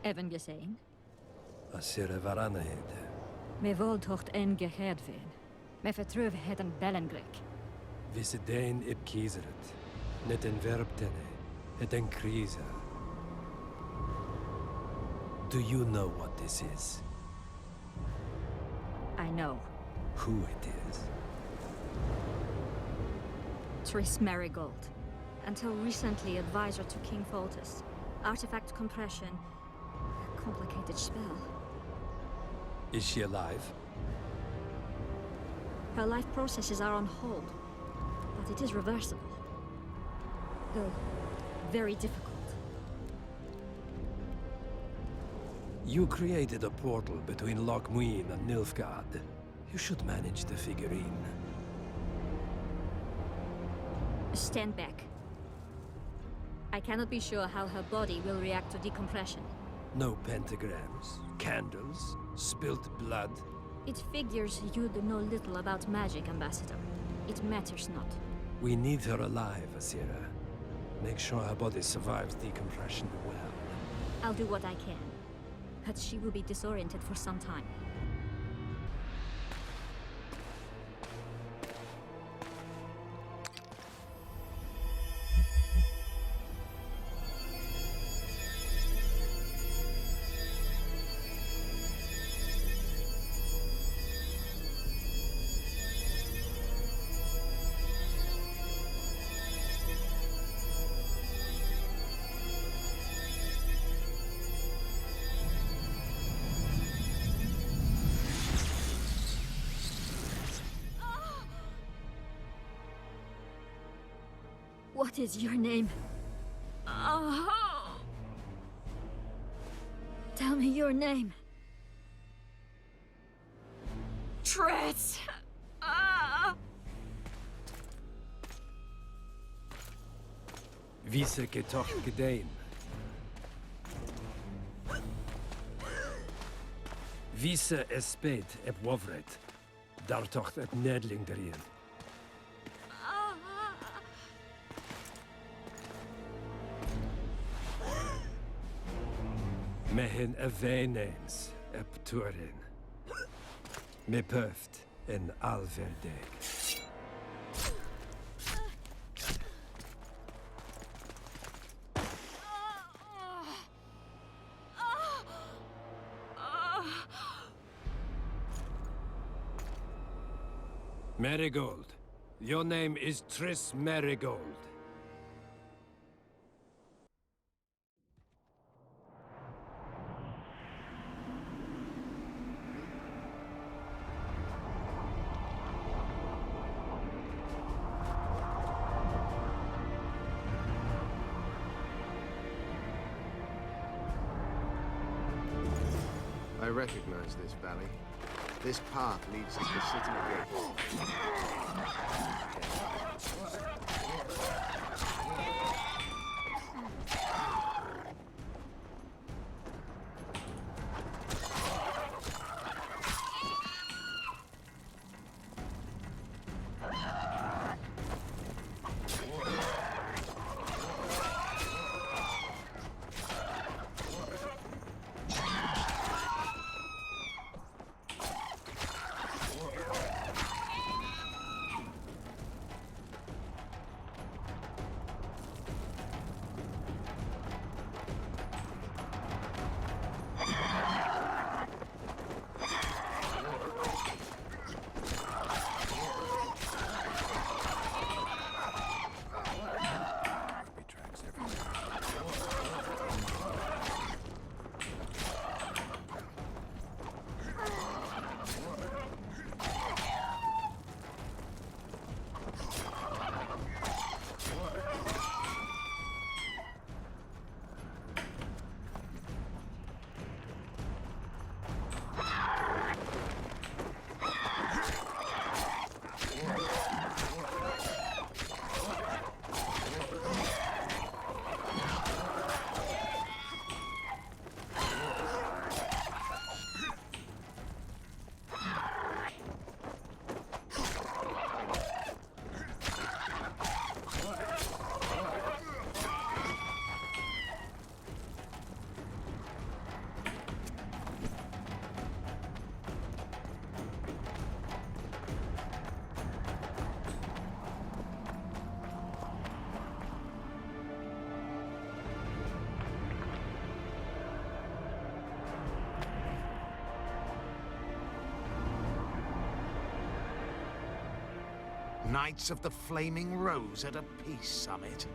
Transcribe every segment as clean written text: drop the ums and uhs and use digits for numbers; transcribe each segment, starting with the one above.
Even gezien? Asira varanheid. Me voltocht en geheerdveen. Me vertrouwen het een bellengrik. Visse dein ib kiezeret. Net en verbtene. Het en kriza. Do you know what this is? I know. Who it is? Triss Marigold. Until recently advisor to King Foltest. Artifact compression. Complicated spell. Is she alive? Her life processes are on hold. But it is reversible. Though, very difficult. You created a portal between Loch Muin and Nilfgaard. You should manage the figurine. Stand back. I cannot be sure how her body will react to decompression. No pentagrams, candles, spilt blood. It figures you do know little about magic, Ambassador. It matters not. We need her alive, Asira. Make sure her body survives decompression well. I'll do what I can. But she will be disoriented for some time. What is your name? Oh. Tell me your name. Triss! Vise getocht gedein. Vise espet eb wovret. Daar tocht het nedling erin. Mehen a veneens eb turin. Me puft en alverdeg. Marigold. Your name is Triss Marigold. I recognize this valley. This path leads to the city gates. Knights of the Flaming Rose at a peace summit.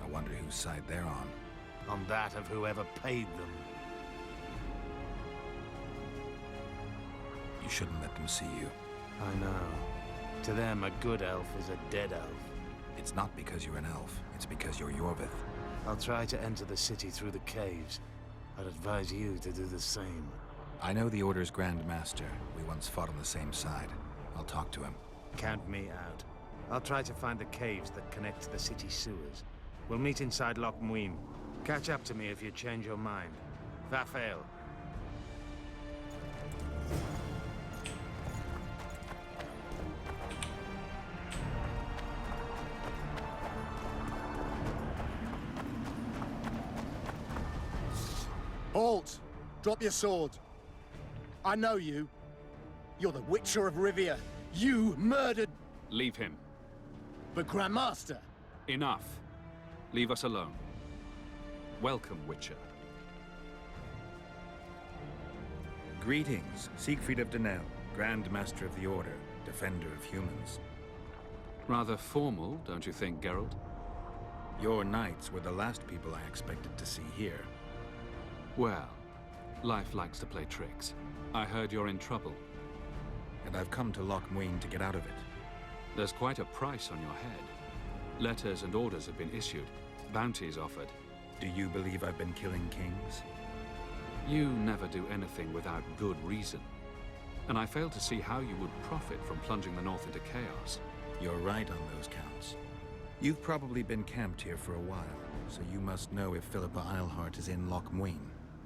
I wonder whose side they're on. On that of whoever paid them. You shouldn't let them see you. I know. To them, a good elf is a dead elf. It's not because you're an elf. It's because you're Yorvith. I'll try to enter the city through the caves. I'd advise you to do the same. I know the Order's Grand Master. We once fought on the same side. I'll talk to him. Count me out. I'll try to find the caves that connect to the city sewers. We'll meet inside Loch Muin. Catch up to me if you change your mind. Vafael. Halt! Drop your sword. I know you. You're the Witcher of Rivia. You murdered Leave him. the Grandmaster. Enough. Leave us alone. Welcome, Witcher. Greetings, Siegfried of Denel, Grand Master of the Order, Defender of Humans. Rather formal, don't you think, Geralt? Your knights were the last people I expected to see here. Well, life likes to play tricks. I heard you're in trouble. And I've come to Loch Muin to get out of it. There's quite a price on your head. Letters and orders have been issued. Bounties offered. Do you believe I've been killing kings? You never do anything without good reason. And I fail to see how you would profit from plunging the North into chaos. You're right on those counts. You've probably been camped here for a while, so you must know if Philippa Eilhart is in Loch Muin.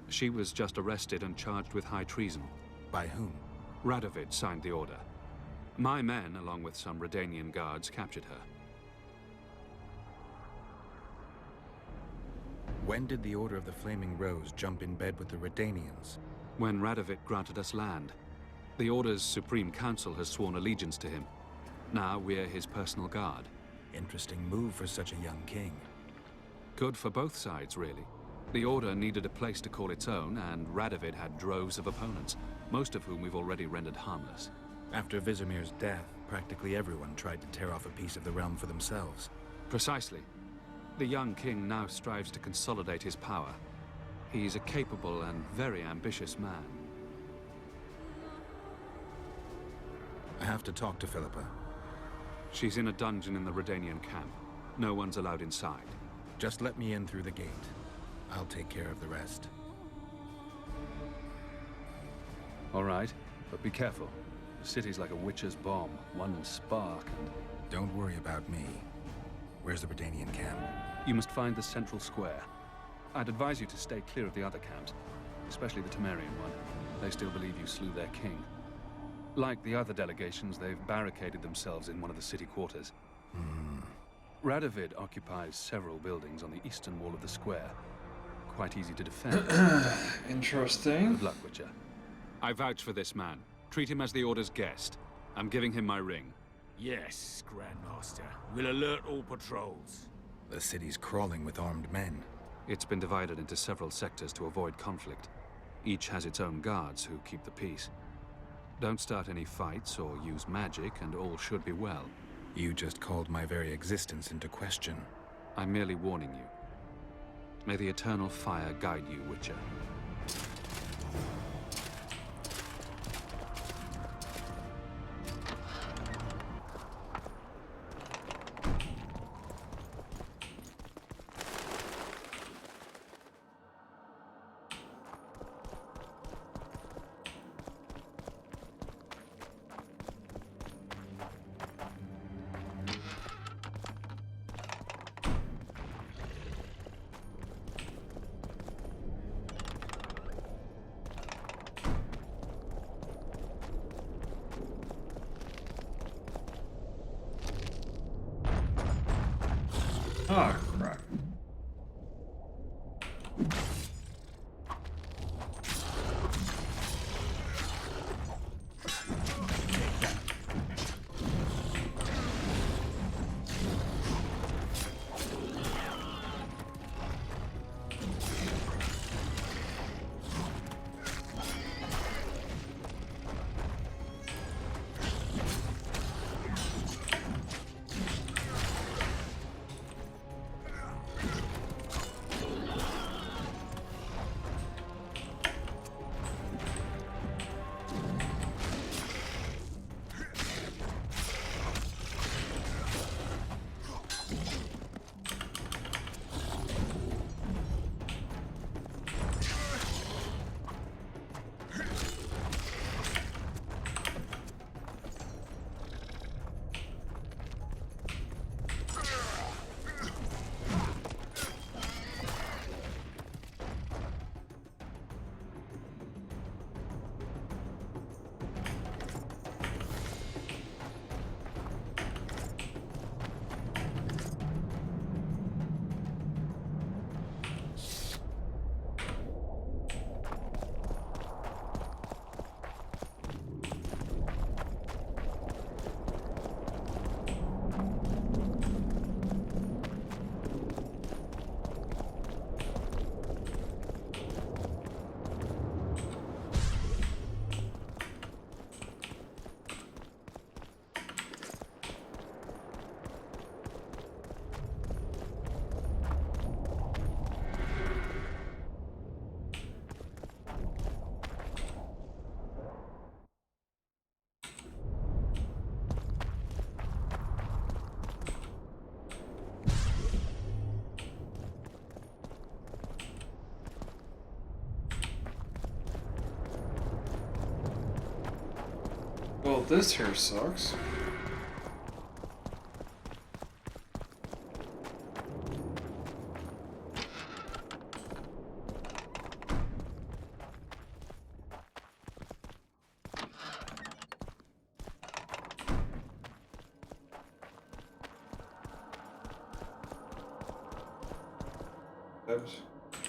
She was just arrested and charged with high treason. By whom? Radovid signed the order. My men, along with some Redanian guards, captured her. When did the Order of the Flaming Rose jump in bed with the Redanians? When Radovid granted us land. The Order's Supreme Council has sworn allegiance to him. Now we're his personal guard. Interesting move for such a young king. Good for both sides, really. The Order needed a place to call its own, and Radovid had droves of opponents, most of whom we've already rendered harmless. After Vizimir's death, practically everyone tried to tear off a piece of the realm for themselves. Precisely. The young king now strives to consolidate his power. He's a capable and very ambitious man. I have to talk to Philippa. She's in a dungeon in the Redanian camp. No one's allowed inside. Just let me in through the gate. I'll take care of the rest. All right, but be careful. The city's like a witch's bomb. One spark and... Don't worry about me. Where's the Redanian camp? You must find the central square. I'd advise you to stay clear of the other camps, especially the Temerian one. They still believe you slew their king. Like the other delegations, they've barricaded themselves in one of the city quarters. Radovid occupies several buildings on the eastern wall of the square. Quite easy to defend. Interesting. Good luck, Witcher. I vouch for this man. Treat him as the Order's guest. I'm giving him my ring. Yes, Grandmaster. We'll alert all patrols. The city's crawling with armed men. It's been divided into several sectors to avoid conflict. Each has its own guards who keep the peace. Don't start any fights or use magic, and all should be well. You just called my very existence into question. I'm merely warning you. May the eternal fire guide you, Witcher. Oh, crap. Well, this here sucks.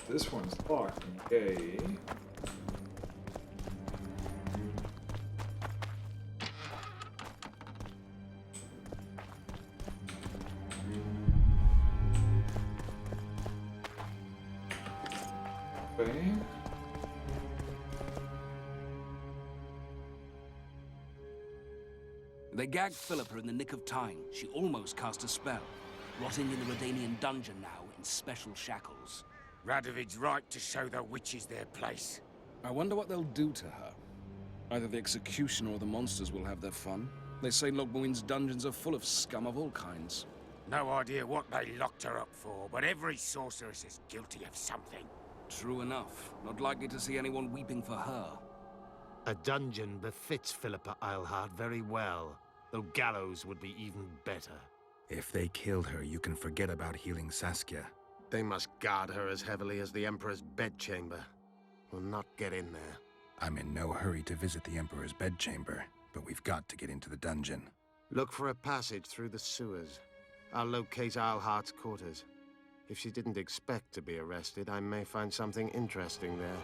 This one's locked. Okay. Okay. They gagged Philippa in the nick of time. She almost cast a spell, rotting in the Redanian dungeon now in special shackles. Radovid's right to show the witches their place. I wonder what they'll do to her. Either the executioner or the monsters will have their fun. They say Logmuin's dungeons are full of scum of all kinds. No idea what they locked her up for, but every sorceress is guilty of something. True enough. Not likely to see anyone weeping for her. A dungeon befits Philippa Eilhart very well, though gallows would be even better. If they killed her, you can forget about healing Saskia. They must guard her as heavily as the Emperor's bedchamber. We'll not get in there. I'm in no hurry to visit the Emperor's bedchamber, but we've got to get into the dungeon. Look for a passage through the sewers. I'll locate Eilhart's quarters. If she didn't expect to be arrested, I may find something interesting there.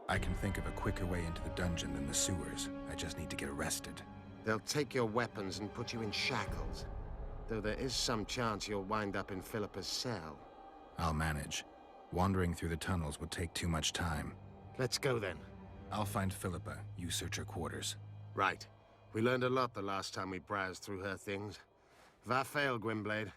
I can think of a quicker way into the dungeon than the sewers. I just need to get arrested. They'll take your weapons and put you in shackles. Though there is some chance you'll wind up in Philippa's cell. I'll manage. Wandering through the tunnels would take too much time. Let's go then. I'll find Philippa. You search her quarters. Right. We learned a lot the last time we browsed through her things. Va fail, Gwynblade.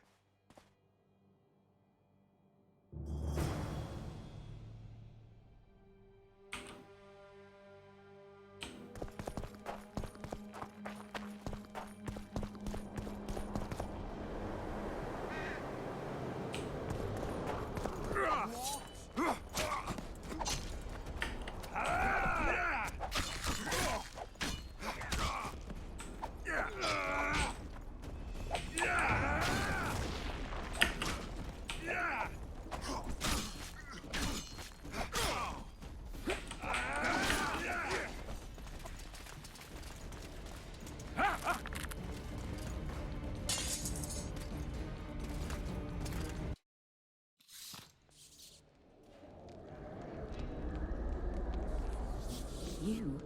You?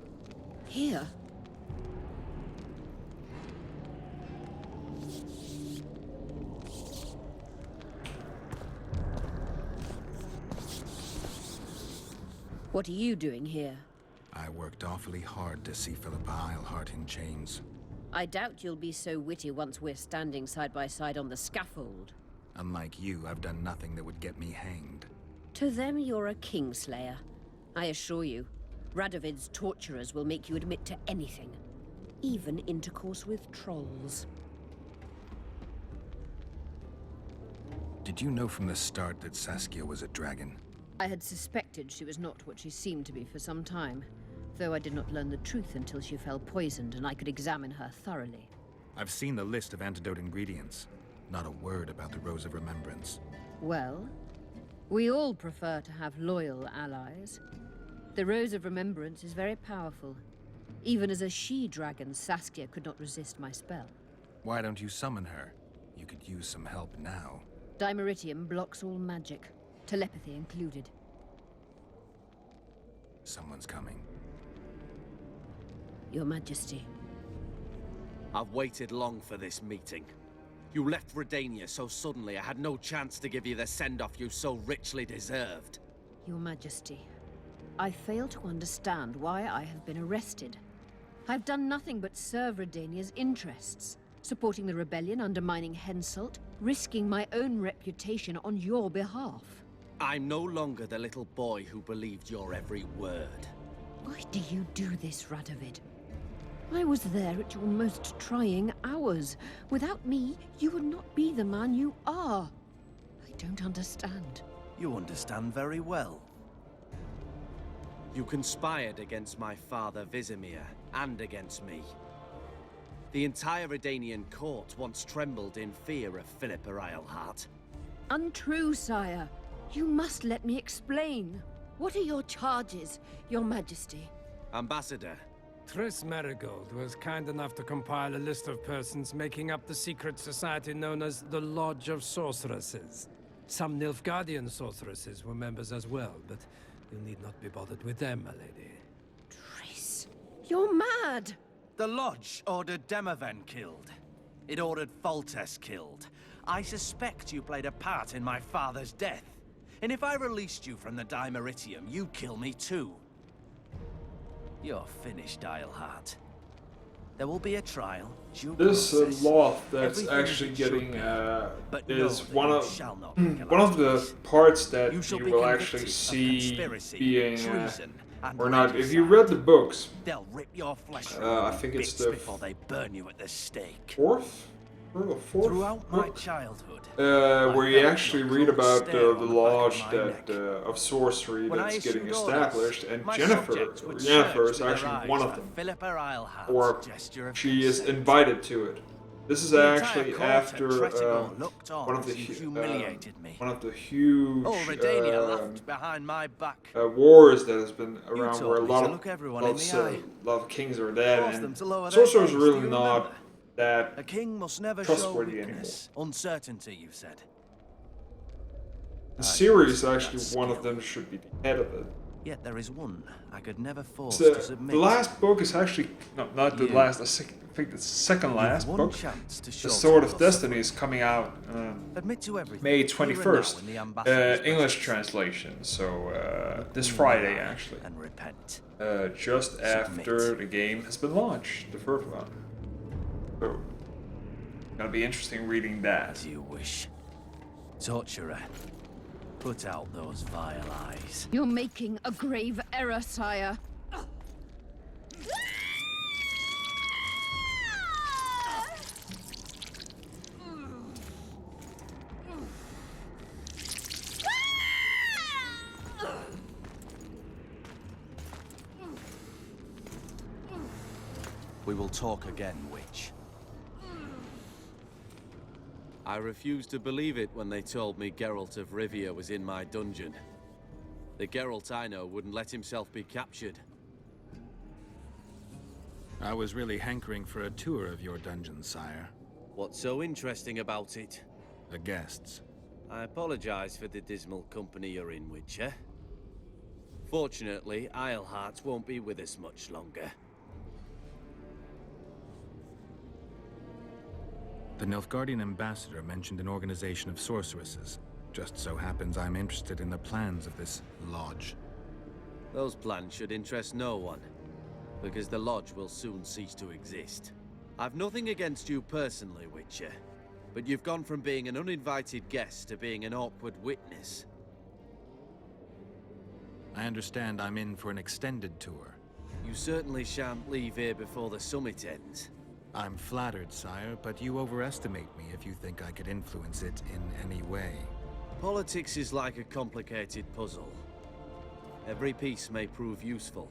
Here? What are you doing here? I worked awfully hard to see Philippa Eilhart in chains. I doubt you'll be so witty once we're standing side by side on the scaffold. Unlike you, I've done nothing that would get me hanged. To them, you're a kingslayer. I assure you, Radovid's torturers will make you admit to anything. Even intercourse with trolls. Did you know from the start that Saskia was a dragon? I had suspected she was not what she seemed to be for some time, though I did not learn the truth until she fell poisoned and I could examine her thoroughly. I've seen the list of antidote ingredients. Not a word about the Rose of Remembrance. Well, we all prefer to have loyal allies. The Rose of Remembrance is very powerful. Even as a she-dragon, Saskia could not resist my spell. Why don't you summon her? You could use some help now. Dimeritium blocks all magic, telepathy included. Someone's coming. Your Majesty. I've waited long for this meeting. You left Redania so suddenly I had no chance to give you the send-off you so richly deserved. Your Majesty, I fail to understand why I have been arrested. I've done nothing but serve Redania's interests, supporting the rebellion, undermining Henselt, risking my own reputation on your behalf. I'm no longer the little boy who believed your every word. Why do you do this, Radovid? I was there at your most trying hours. Without me, you would not be the man you are. I don't understand. You understand very well. You conspired against my father Vizimir, and against me. The entire Redanian court once trembled in fear of Philippa Eilhart. Untrue, sire. You must let me explain. What are your charges, your majesty? Ambassador. Triss Marigold was kind enough to compile a list of persons making up the secret society known as the Lodge of Sorceresses. Some Nilfgaardian sorceresses were members as well, but you need not be bothered with them, my lady. Triss, you're mad! The Lodge ordered Demoven killed. It ordered Foltest killed. I suspect you played a part in my father's death. And if I released you from the Dimeritium, you'd kill me too. You're finished, Eilhart. There will be a trial. This loth that's actually getting is one of the parts that you will actually see being or not. If you read the books, they'll rip your flesh I think it's the before they burn you at the stake. fourth Throughout my book, childhood, where you actually read about the lodge that of sorcery that's getting established, and Jennifer is actually one of them, or she is invited to it. This is actually after one of the huge wars that has been around, where a lot of kings are dead, and sorcerers are really not that a king must never trustworthy show anymore. Uncertainty, you said. In series, actually, one of them should be the head of it. Yet there is one I could never force So, to submit. the last book is actually not the last. I think the second last book. The Sword of Destiny is coming out May 21st. English translation. So this Friday, actually. And repent. Just after the game has been launched, the first one. So, gonna be interesting reading that. As you wish. Torturer, put out those vile eyes. You're making a grave error, sire. We will talk again, witch. I refused to believe it when they told me Geralt of Rivia was in my dungeon. The Geralt I know wouldn't let himself be captured. I was really hankering for a tour of your dungeon, sire. What's so interesting about it? The guests. I apologize for the dismal company you're in, Witcher. Fortunately, Eilhart won't be with us much longer. The Nilfgaardian ambassador mentioned an organization of sorceresses. Just so happens I'm interested in the plans of this lodge. Those plans should interest no one, because the lodge will soon cease to exist. I've nothing against you personally, Witcher, but you've gone from being an uninvited guest to being an awkward witness. I understand I'm in for an extended tour. You certainly shan't leave here before the summit ends. I'm flattered, sire, but you overestimate me if you think I could influence it in any way. Politics is like a complicated puzzle. Every piece may prove useful,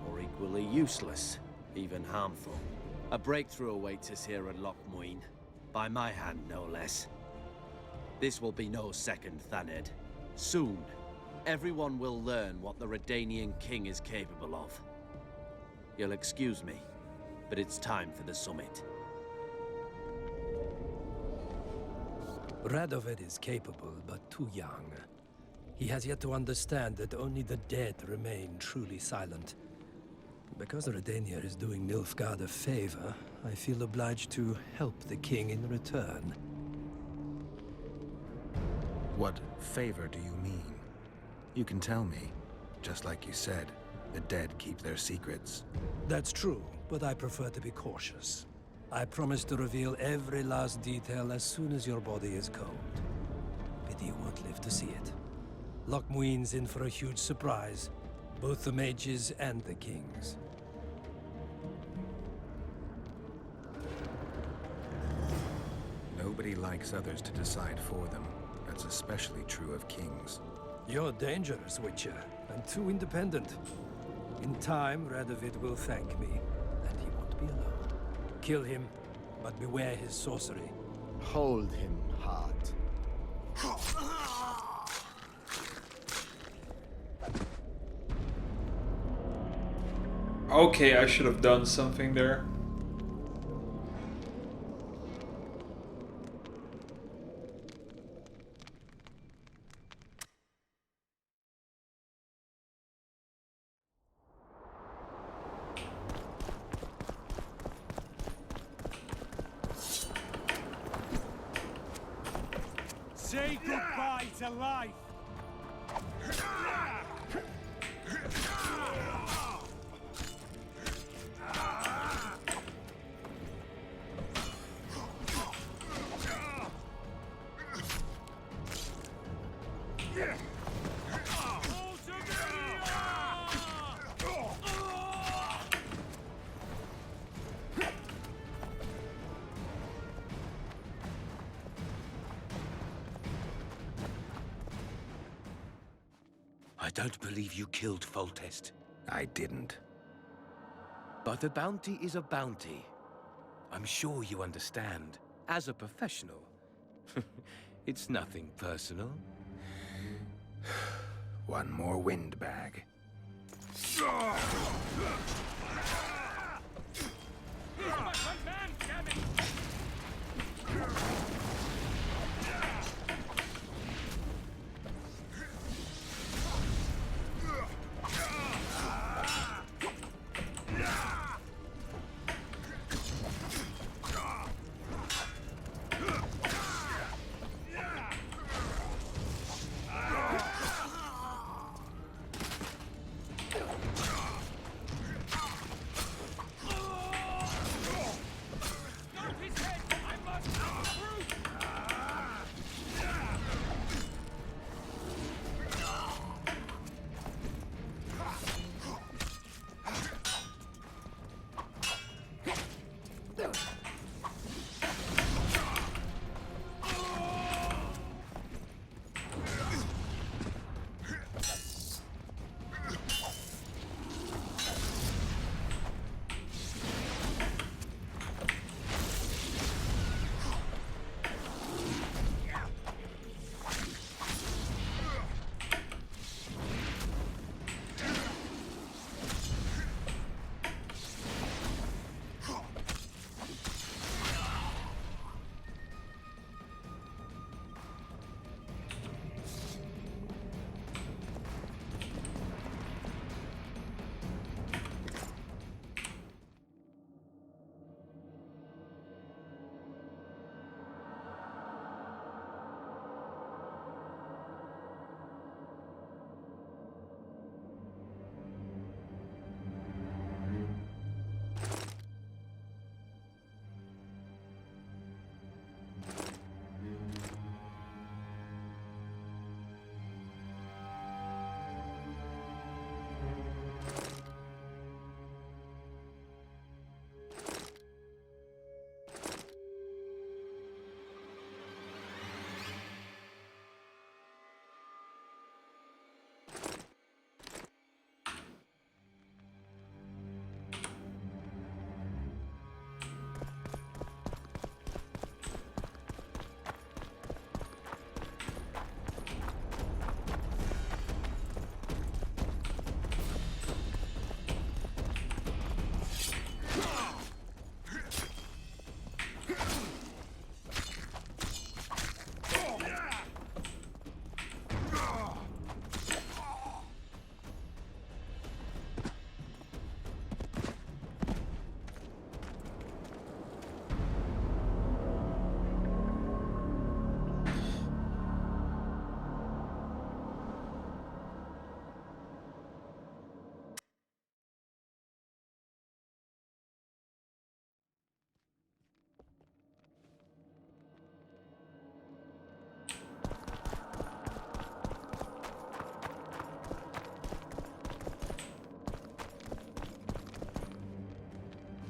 or equally useless, even harmful. A breakthrough awaits us here at Loch Muin, by my hand no less. This will be no second Thaned. Soon, everyone will learn what the Redanian king is capable of. You'll excuse me, but it's time for the summit. Radovid is capable, but too young. He has yet to understand that only the dead remain truly silent. Because Redania is doing Nilfgaard a favor, I feel obliged to help the king in return. What favor do you mean? You can tell me. Just like you said, the dead keep their secrets. That's true, but I prefer to be cautious. I promise to reveal every last detail as soon as your body is cold. Pity you won't live to see it. Loch Muin's in for a huge surprise. Both the mages and the kings. Nobody likes others to decide for them. That's especially true of kings. You're dangerous, Witcher. I'm too independent. In time, Radovid will thank me, and he won't be alone. Kill him, but beware his sorcery. Hold him hard. Okay, I should have done something there. Say goodbye to life! I don't believe you killed Foltest. I didn't. But a bounty is a bounty. I'm sure you understand. As a professional, it's nothing personal. One more windbag.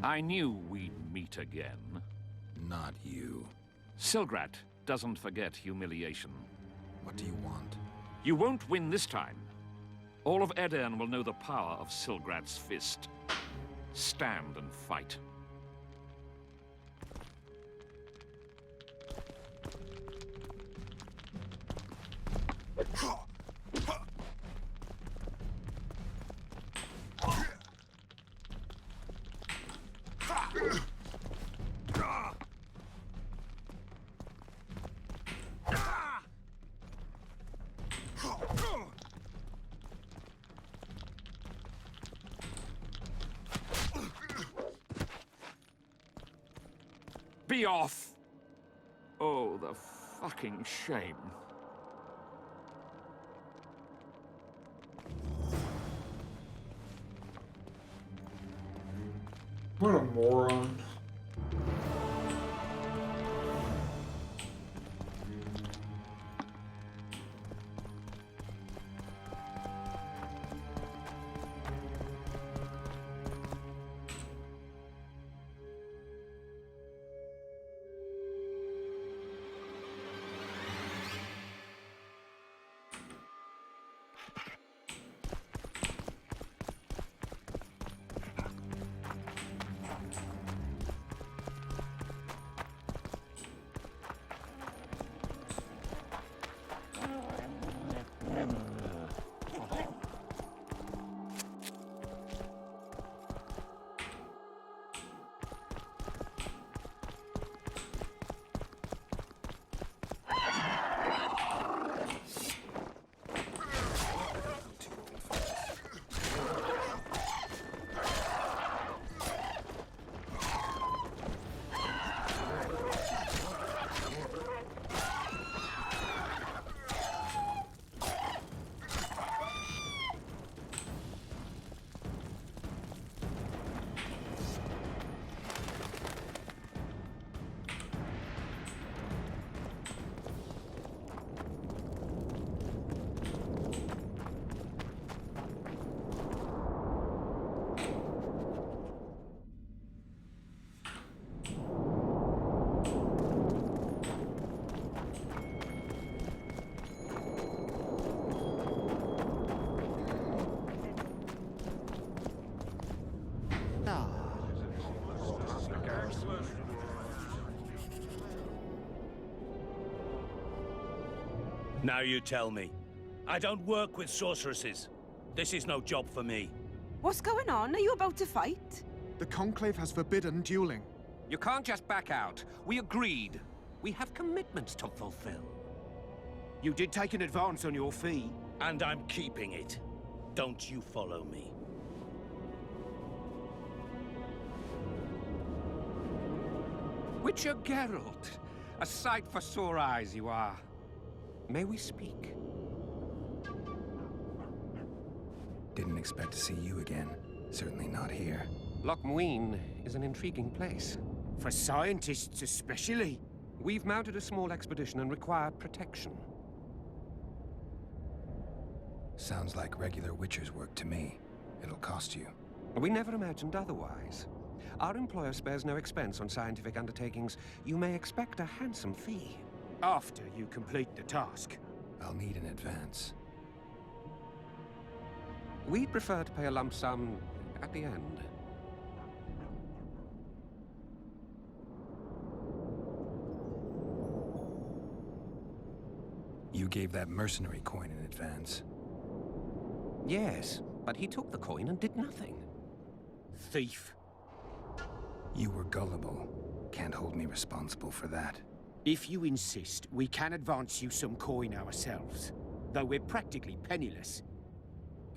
I knew we'd meet again. Not you. Silgrat doesn't forget humiliation. What do you want? You won't win this time. All of Edirn will know the power of Silgrad's fist. Stand and fight. Be off! Oh, the fucking shame. What a moron. Now you tell me. I don't work with sorceresses. This is no job for me. What's going on? Are you about to fight? The Conclave has forbidden dueling. You can't just back out. We agreed. We have commitments to fulfill. You did take an advance on your fee. And I'm keeping it. Don't you follow me. Witcher Geralt. A sight for sore eyes you are. May we speak? Didn't expect to see you again. Certainly not here. Loch Muin is an intriguing place. For scientists especially. We've mounted a small expedition and require protection. Sounds like regular Witcher's work to me. It'll cost you. We never imagined otherwise. Our employer spares no expense on scientific undertakings. You may expect a handsome fee. After you complete the task. I'll need an advance. We'd prefer to pay a lump sum at the end. You gave that mercenary coin in advance. Yes, but he took the coin and did nothing. Thief. You were gullible. Can't hold me responsible for that. If you insist, we can advance you some coin ourselves. Though we're practically penniless.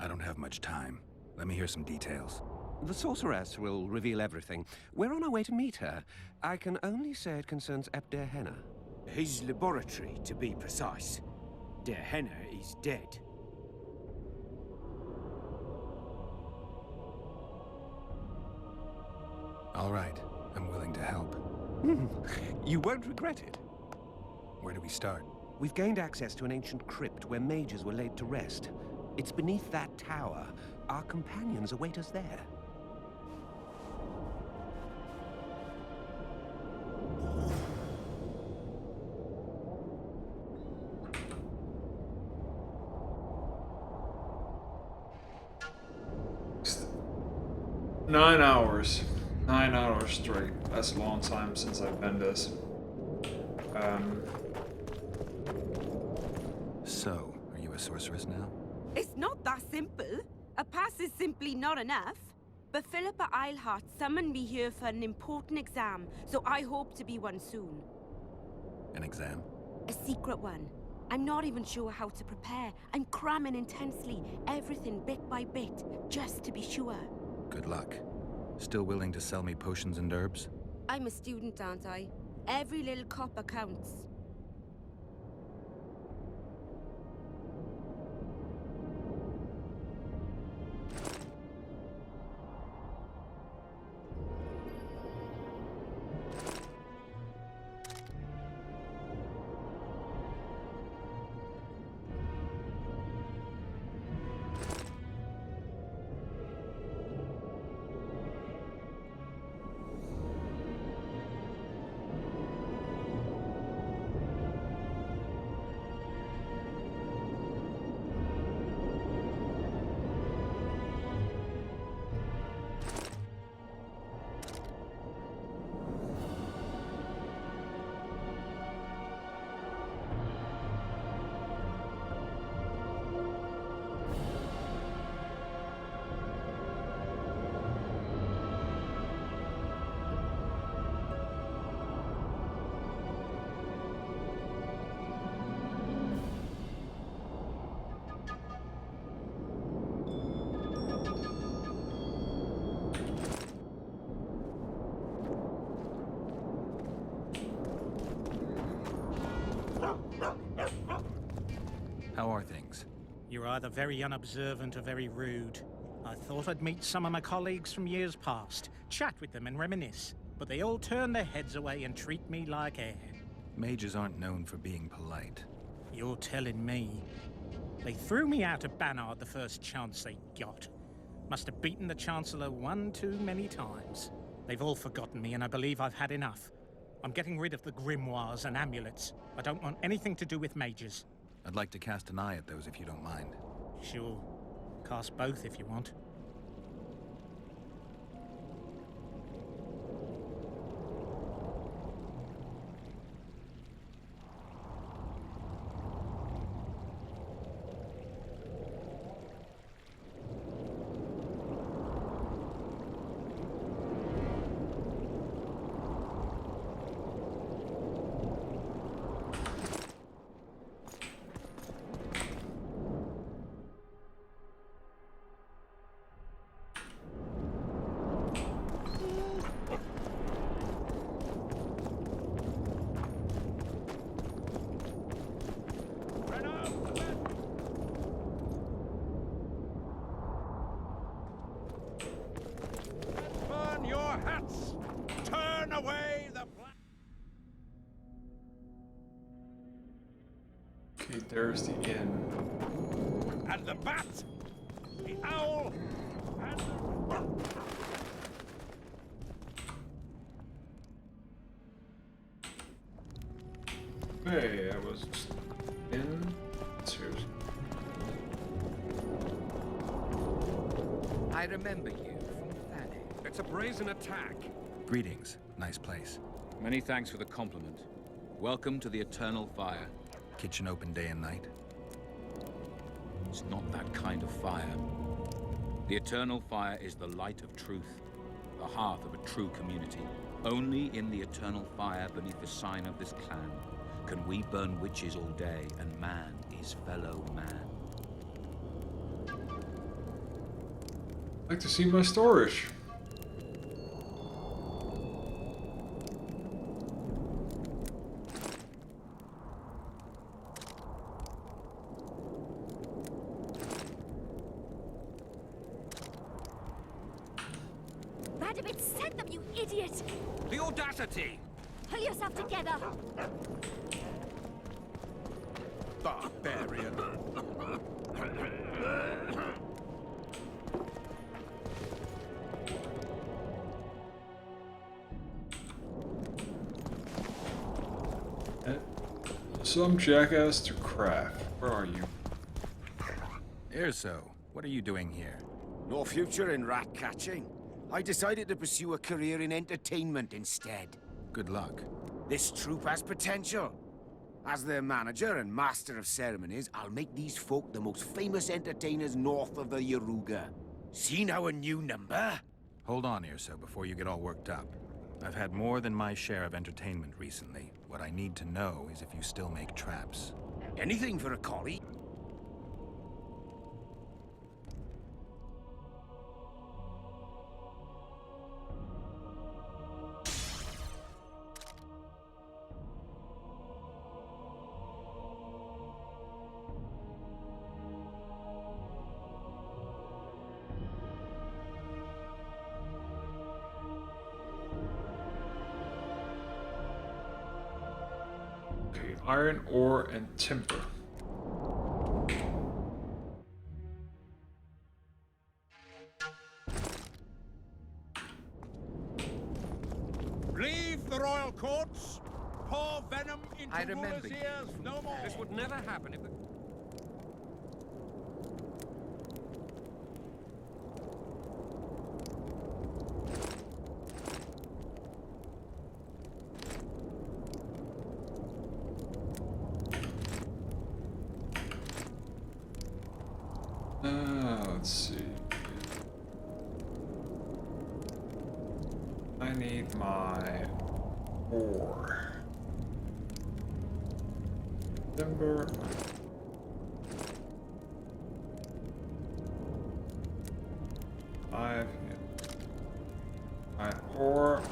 I don't have much time. Let me hear some details. The sorceress will reveal everything. We're on our way to meet her. I can only say it concerns Epdir Henna. His laboratory, to be precise. Der Henna is dead. All right. I'm willing to help. You won't regret it. Where do we start? We've gained access to an ancient crypt where mages were laid to rest. It's beneath that tower. Our companions await us there. 9 hours. 9 hours straight. That's a long time since I've been this. So, are you a sorceress now? It's not that simple. A pass is simply not enough. But Philippa Eilhart summoned me here for an important exam, so I hope to be one soon. An exam? A secret one. I'm not even sure how to prepare. I'm cramming intensely, everything bit by bit, just to be sure. Good luck. Still willing to sell me potions and herbs? I'm a student, aren't I? Every little copper counts. How are things? You're either very unobservant or very rude. I thought I'd meet some of my colleagues from years past, chat with them and reminisce, but they all turn their heads away and treat me like air. Mages aren't known for being polite. You're telling me. They threw me out of Bannard the first chance they got. Must have beaten the Chancellor one too many times. They've all forgotten me and I believe I've had enough. I'm getting rid of the grimoires and amulets. I don't want anything to do with mages. I'd like to cast an eye at those if you don't mind. Sure. Cast both if you want. Okay, there's the inn. And the bat, the owl, and Hey, I was in. Seriously. I remember you from Fettouhi. It's a brazen attack. Greetings. Nice place. Many thanks for the compliment. Welcome to the Eternal Fire. Kitchen open day and night? It's not that kind of fire. The Eternal Fire is the light of truth, the hearth of a true community. Only in the Eternal Fire, beneath the sign of this clan, can we burn witches all day, and man is fellow man. I'd like to see my storage. Radovich sent them, you idiot! The audacity! Pull yourself together! Barbarian. Some jackass to craft. Where are you? Erso, what are you doing here? No future in rat catching. I decided to pursue a career in entertainment instead. Good luck. This troupe has potential. As their manager and master of ceremonies, I'll make these folk the most famous entertainers north of the Yaruga. Seen our new number? Hold on, Irso, before you get all worked up. I've had more than my share of entertainment recently. What I need to know is if you still make traps. Anything for a collie? Okay, iron ore and timber. Leave the royal courts. Pour venom into I remember rulers' you. ears no more. This would never happen if the... Let's see. I need my ore. Timber. Five. My ore.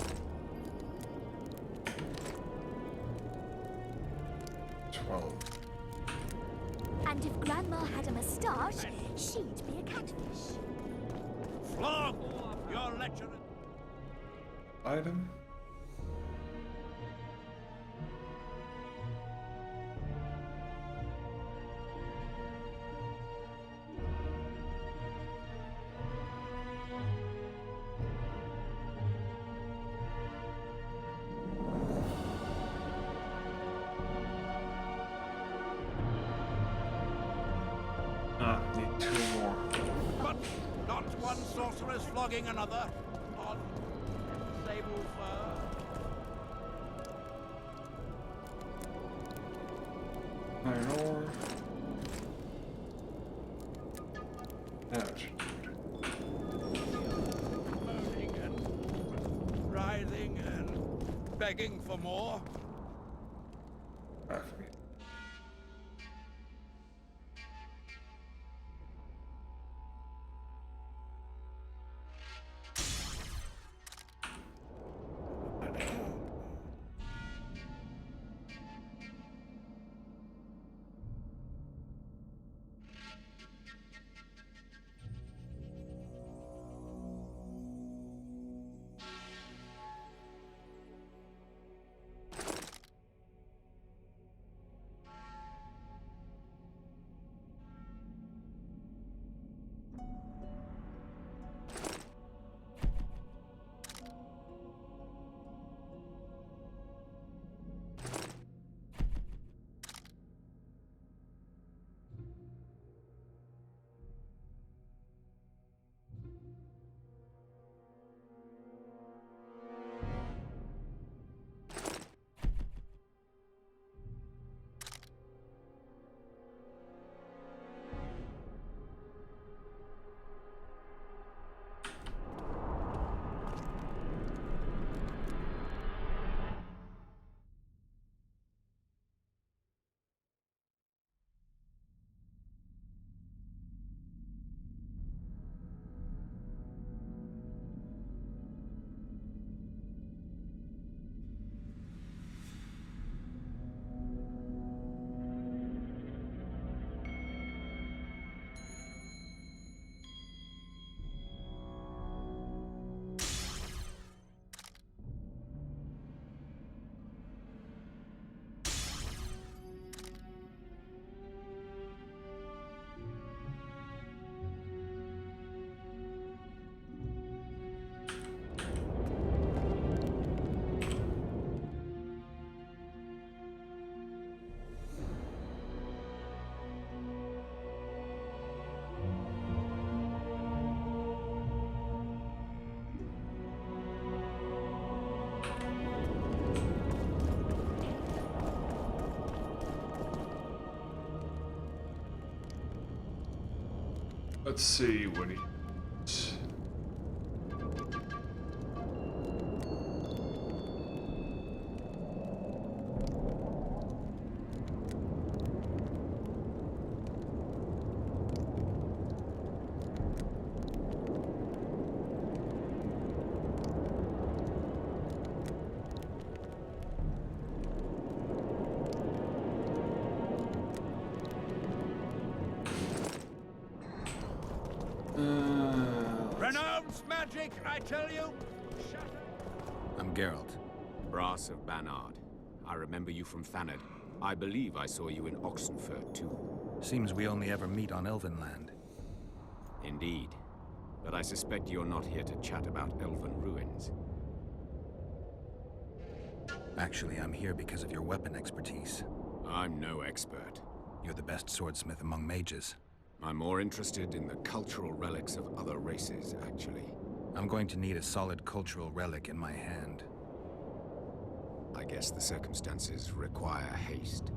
12. And if Grandma had a moustache, she'd be a catfish. Flog your lecturer. Item. Need 2 more. But not one sorceress flogging another. On sable fur. Iron ore. Ouch. Moaning and writhing and begging for more. Perfect. Let's see what he... Renounce magic, I tell you! I'm Geralt. Brass of Banard. I remember you from Thanad. I believe I saw you in Oxenfurt, too. Seems we only ever meet on Elven land. Indeed. But I suspect you're not here to chat about Elven ruins. Actually, I'm here because of your weapon expertise. I'm no expert. You're the best swordsmith among mages. I'm more interested in the cultural relics of other races, actually. I'm going to need a solid cultural relic in my hand. I guess the circumstances require haste.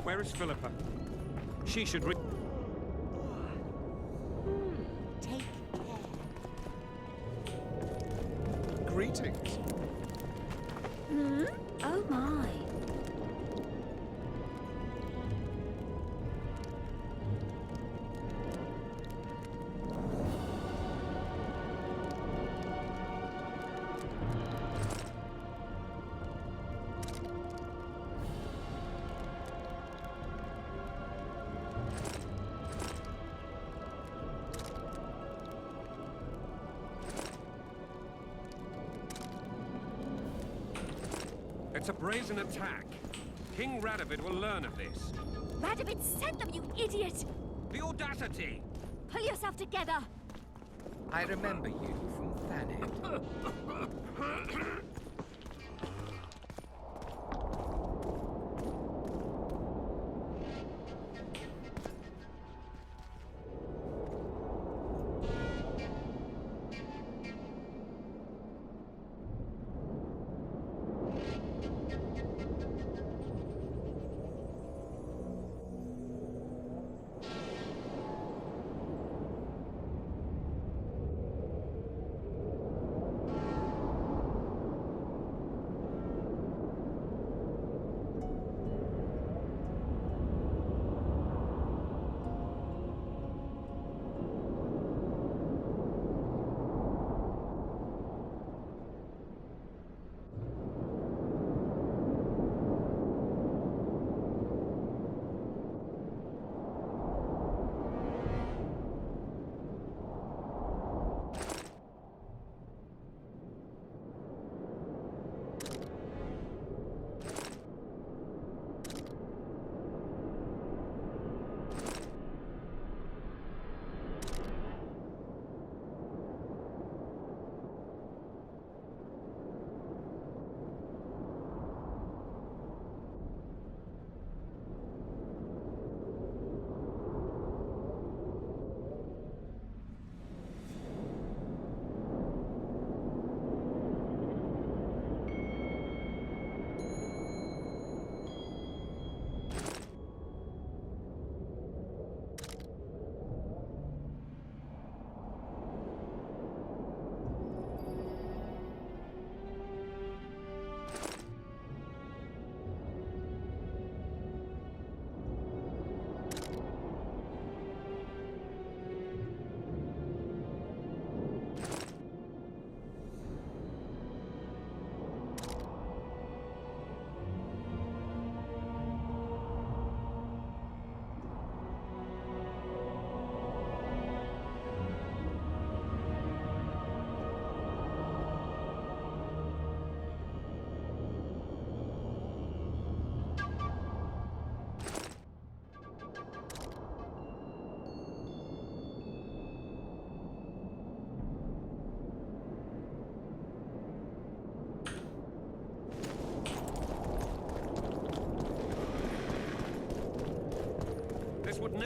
Where is Philippa? She should Take care. Greetings. Hmm? Oh my. It's a brazen attack. King Radovid will learn of this. Radovid sent them, you idiot! The audacity! Pull yourself together! I remember you from Thanad.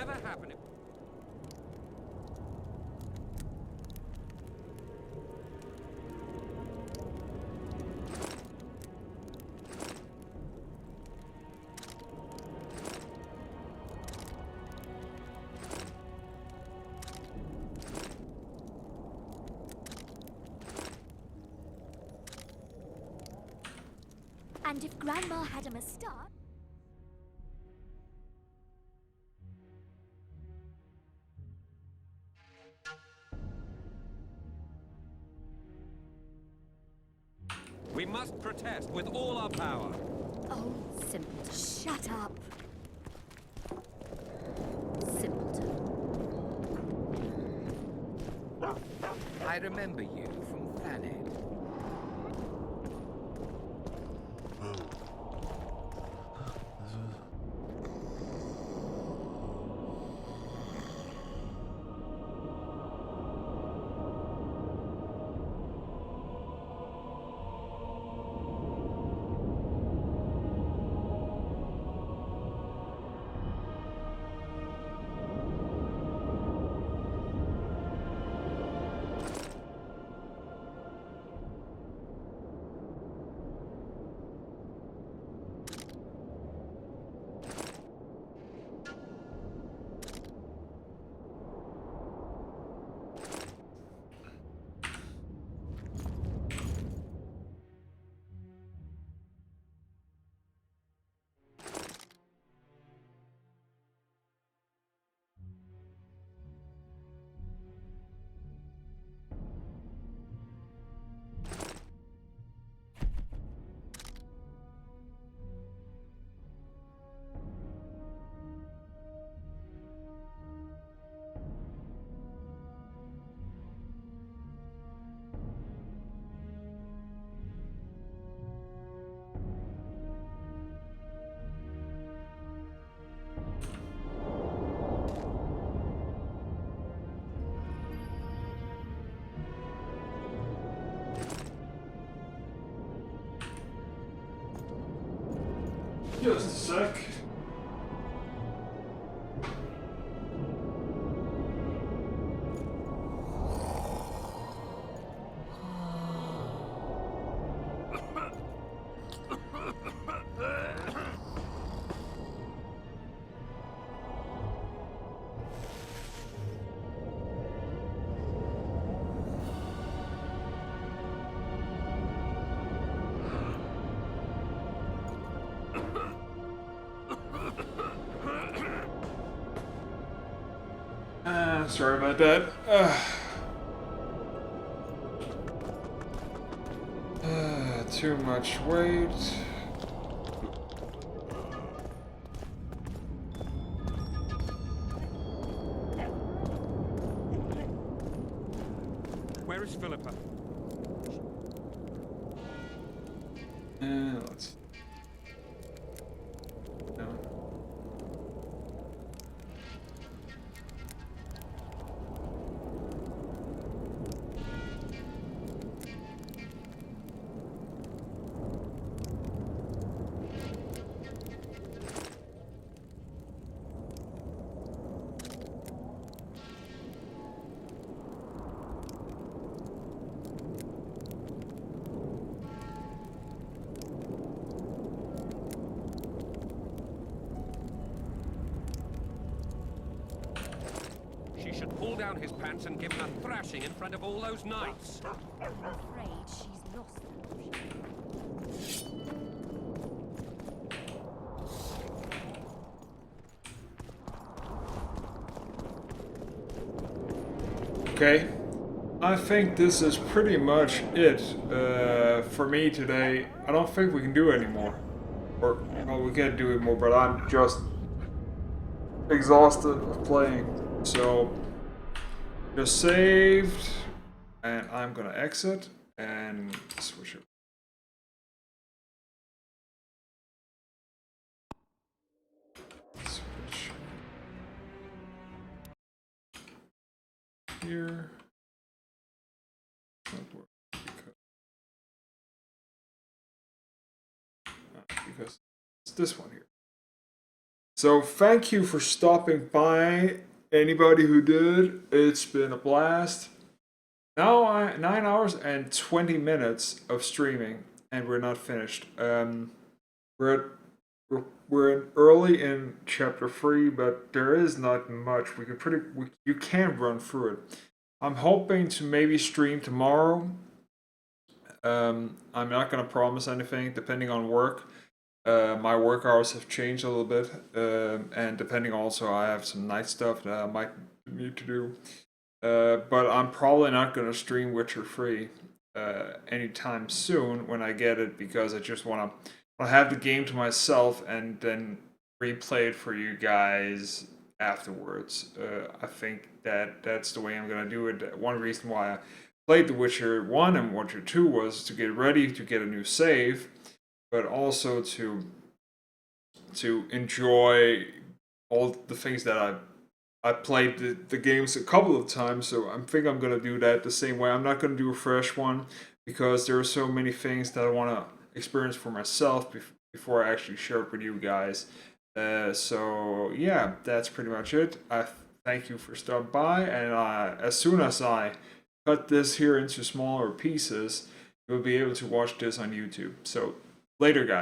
never happen if... And if Grandma had a moustache... We must protest with all our power. Oh, simpleton. Shut up. Simpleton. I remember you from Thanet. Just a sec. Sorry about that. Too much weight. Where is Philippa? Let's... No. Pull down his pants and give him a thrashing in front of all those knights. I'm afraid she's lost them. Okay. I think this is pretty much it for me today. I don't think we can do anymore. Or, well, we can do it more, but I'm just exhausted of playing. So, just saved, and I'm gonna exit and switch it. Switch here. Because it's this one here. So thank you for stopping by, anybody who did. It's been a blast. Now 9 hours and 20 minutes of streaming, and we're not finished. We're early in chapter 3, but there is not much. You can run through it. I'm hoping to maybe stream tomorrow. I'm not gonna promise anything, depending on work. My work hours have changed a little bit, and depending also, I have some night stuff that I might need to do. But I'm probably not gonna stream Witcher 3 anytime soon when I get it, because I just wanna have the game to myself and then replay it for you guys afterwards. I think that's the way I'm gonna do it. One reason why I played The Witcher 1 and Witcher 2 was to get ready to get a new save, but also to enjoy all the things that I played the games a couple of times, so I think I'm gonna do that the same way. I'm not gonna do a fresh one because there are so many things that I want to experience for myself before I actually share it with you guys. So yeah, that's pretty much it. I thank you for stopping by, and as soon as I cut this here into smaller pieces, you'll be able to watch this on YouTube. So later, guys.